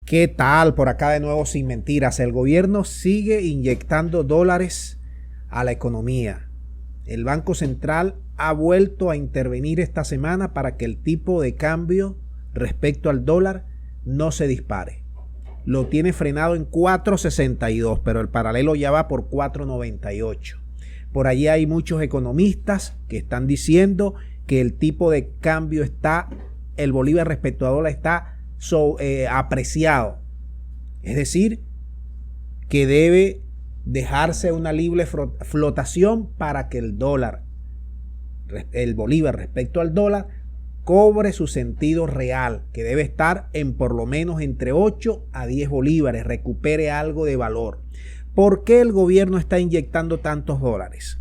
¿Qué tal? Por acá de nuevo sin mentiras. El gobierno sigue inyectando dólares a la economía. El Banco Central ha vuelto a intervenir esta semana para que el tipo de cambio respecto al dólar no se dispare. Lo tiene frenado en 4.62, pero el paralelo ya va por 4.98. Por allí hay muchos economistas que están diciendo que el tipo de cambio el bolívar respecto a dólar está apreciado, es decir, que debe dejarse una libre flotación para que el bolívar respecto al dólar cobre su sentido real, que debe estar en por lo menos entre 8 a 10 bolívares, recupere algo de valor. ¿Por qué el gobierno está inyectando tantos dólares?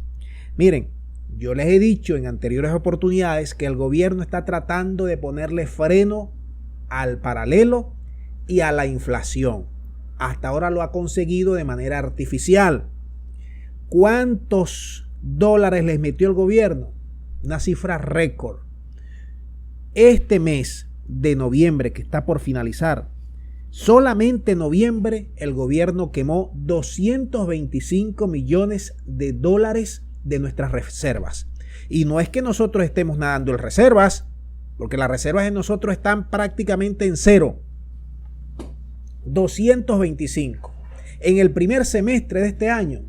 Miren, yo les he dicho en anteriores oportunidades que el gobierno está tratando de ponerle freno al paralelo y a la inflación. Hasta ahora lo ha conseguido de manera artificial. ¿Cuántos dólares les metió el gobierno? Una cifra récord. Este mes de noviembre que está por finalizar, solamente en noviembre el gobierno quemó 225 millones de dólares de nuestras reservas. Y no es que nosotros estemos nadando en reservas, porque las reservas de nosotros están prácticamente en cero. 225. En el primer semestre de este año,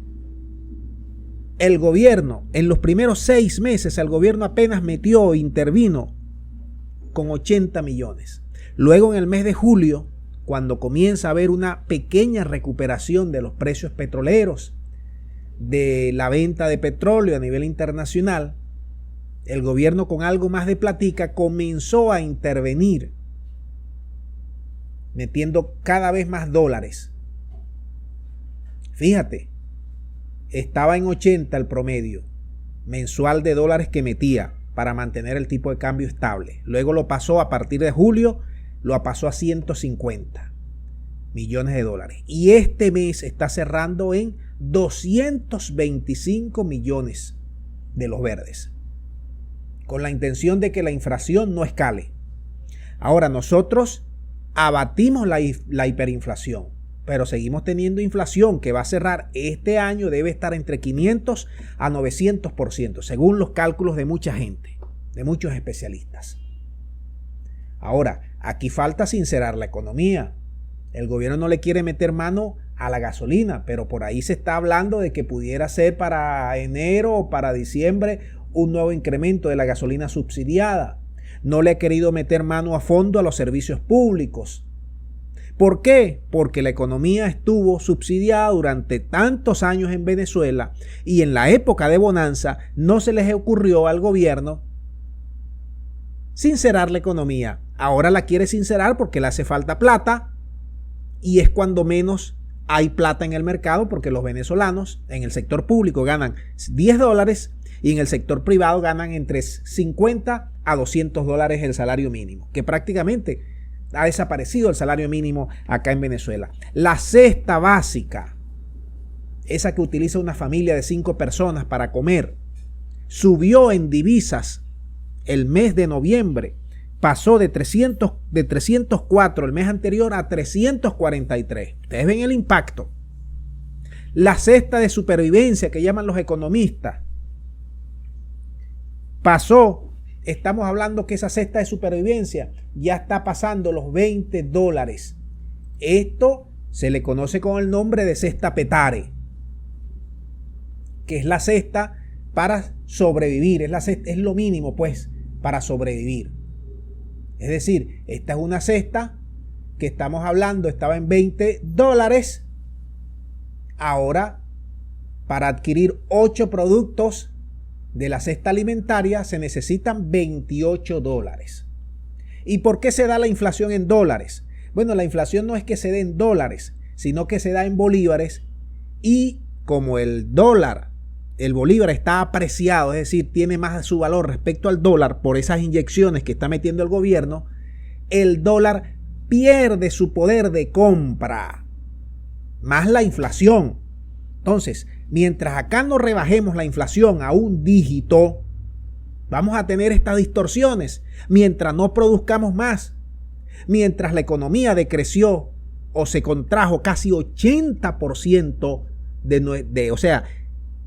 el gobierno, en los primeros 6 meses, el gobierno apenas intervino con 80 millones. Luego en el mes de julio, cuando comienza a haber una pequeña recuperación de los precios petroleros, de la venta de petróleo a nivel internacional, el gobierno con algo más de platica comenzó a intervenir, metiendo cada vez más dólares. Fíjate, estaba en 80 el promedio mensual de dólares que metía para mantener el tipo de cambio estable. Luego lo pasó a partir de julio, lo pasó a 150 millones de dólares. Y este mes está cerrando en 225 millones de los verdes, con la intención de que la inflación no escale. Ahora nosotros abatimos la hiperinflación, pero seguimos teniendo inflación que va a cerrar este año, debe estar entre 500 a 900%, según los cálculos de mucha gente, de muchos especialistas. Ahora, aquí falta sincerar la economía. El gobierno no le quiere meter mano a la gasolina, pero por ahí se está hablando de que pudiera ser para enero o para diciembre un nuevo incremento de la gasolina subsidiada. No le ha querido meter mano a fondo a los servicios públicos. ¿Por qué? Porque la economía estuvo subsidiada durante tantos años en Venezuela y en la época de bonanza no se les ocurrió al gobierno sincerar la economía. Ahora la quiere sincerar porque le hace falta plata y es cuando menos hay plata en el mercado, porque los venezolanos en el sector público ganan 10 dólares y en el sector privado ganan entre 50 a 200 dólares el salario mínimo, que prácticamente ha desaparecido el salario mínimo acá en Venezuela. La cesta básica, esa que utiliza una familia de 5 personas para comer, subió en divisas el mes de noviembre. Pasó de 304 el mes anterior a 343. Ustedes ven el impacto. La cesta de supervivencia que llaman los economistas pasó, estamos hablando que esa cesta de supervivencia ya está pasando los 20 dólares. Esto se le conoce con el nombre de cesta Petare, que es la cesta para sobrevivir, es lo mínimo pues para sobrevivir. Es decir, esta es una cesta que estamos hablando, estaba en 20 dólares. Ahora, para adquirir 8 productos de la cesta alimentaria se necesitan 28 dólares. ¿Y por qué se da la inflación en dólares? Bueno, la inflación no es que se dé en dólares, sino que se da en bolívares, y como el bolívar está apreciado, es decir, tiene más de su valor respecto al dólar por esas inyecciones que está metiendo el gobierno, el dólar pierde su poder de compra, más la inflación. Entonces, mientras acá no rebajemos la inflación a un dígito, vamos a tener estas distorsiones. Mientras no produzcamos más, mientras la economía decreció o se contrajo casi 80% o sea,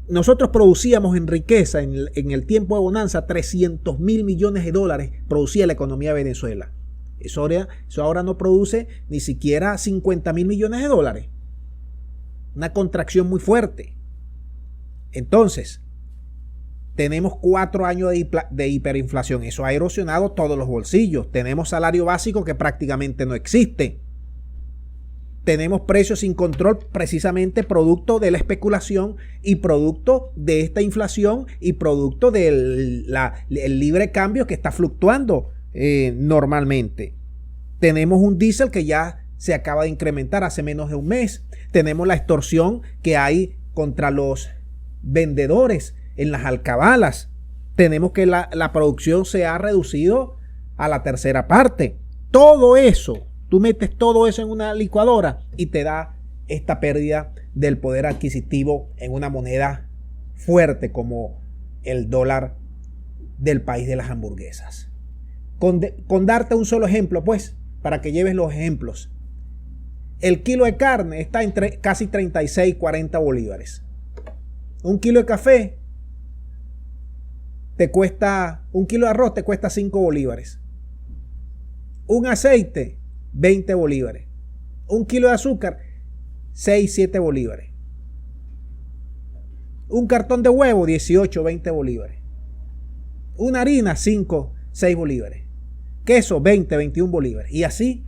nosotros producíamos en riqueza en el tiempo de bonanza 300 mil millones de dólares producía la economía de Venezuela. Eso ahora no produce ni siquiera 50 mil millones de dólares. Una contracción muy fuerte. Entonces, tenemos 4 años de hiperinflación. Eso ha erosionado todos los bolsillos. Tenemos salario básico que prácticamente no existe. Tenemos precios sin control, precisamente producto de la especulación y producto de esta inflación y producto del libre cambio que está fluctuando normalmente. Tenemos un diésel que ya se acaba de incrementar hace menos de un mes. Tenemos la extorsión que hay contra los vendedores en las alcabalas. Tenemos que la producción se ha reducido a la tercera parte. Todo eso, tú metes todo eso en una licuadora y te da esta pérdida del poder adquisitivo en una moneda fuerte como el dólar del país de las hamburguesas. Con darte un solo ejemplo, pues, para que lleves los ejemplos. El kilo de carne está entre casi 36, 40 bolívares. Un kilo de café un kilo de arroz te cuesta 5 bolívares. Un aceite, 20 bolívares. Un kilo de azúcar, 6, 7 bolívares. Un cartón de huevo, 18, 20 bolívares. Una harina, 5, 6 bolívares. Queso, 20, 21 bolívares. Y así.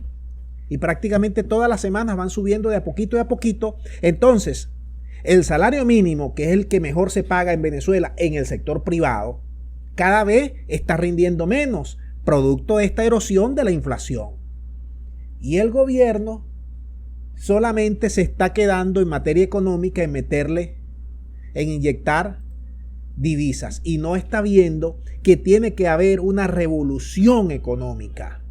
Y prácticamente todas las semanas van subiendo de a poquito. Entonces, el salario mínimo, que es el que mejor se paga en Venezuela en el sector privado, cada vez está rindiendo menos, producto de esta erosión de la inflación. Y el gobierno solamente se está quedando en materia económica en inyectar divisas y no está viendo que tiene que haber una revolución económica,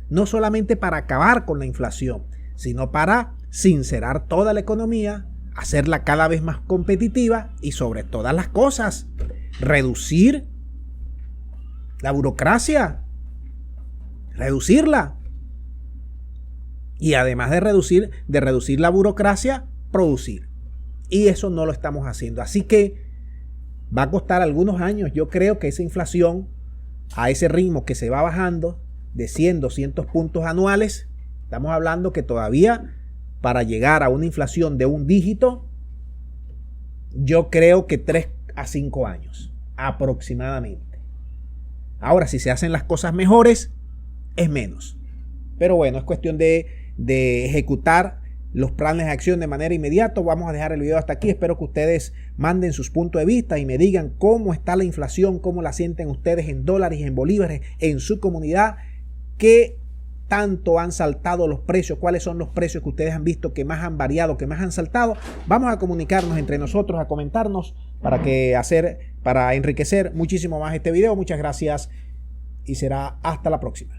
no solamente para acabar con la inflación, sino para sincerar toda la economía, hacerla cada vez más competitiva y sobre todas las cosas, reducir la burocracia, reducirla. Y además de reducir la burocracia, producir. Y eso no lo estamos haciendo. Así que va a costar algunos años. Yo creo que esa inflación, a ese ritmo que se va bajando de 100, 200 puntos anuales, estamos hablando que todavía para llegar a una inflación de un dígito, yo creo que 3 a 5 años aproximadamente. Ahora, si se hacen las cosas mejores, es menos. Pero bueno, es cuestión de ejecutar los planes de acción de manera inmediata. Vamos a dejar el video hasta aquí. Espero que ustedes manden sus puntos de vista y me digan cómo está la inflación, cómo la sienten ustedes en dólares y en bolívares en su comunidad, qué tanto han saltado los precios, cuáles son los precios que ustedes han visto que más han variado, que más han saltado. Vamos a comunicarnos entre nosotros, a comentarnos para enriquecer muchísimo más este video. Muchas gracias y será hasta la próxima.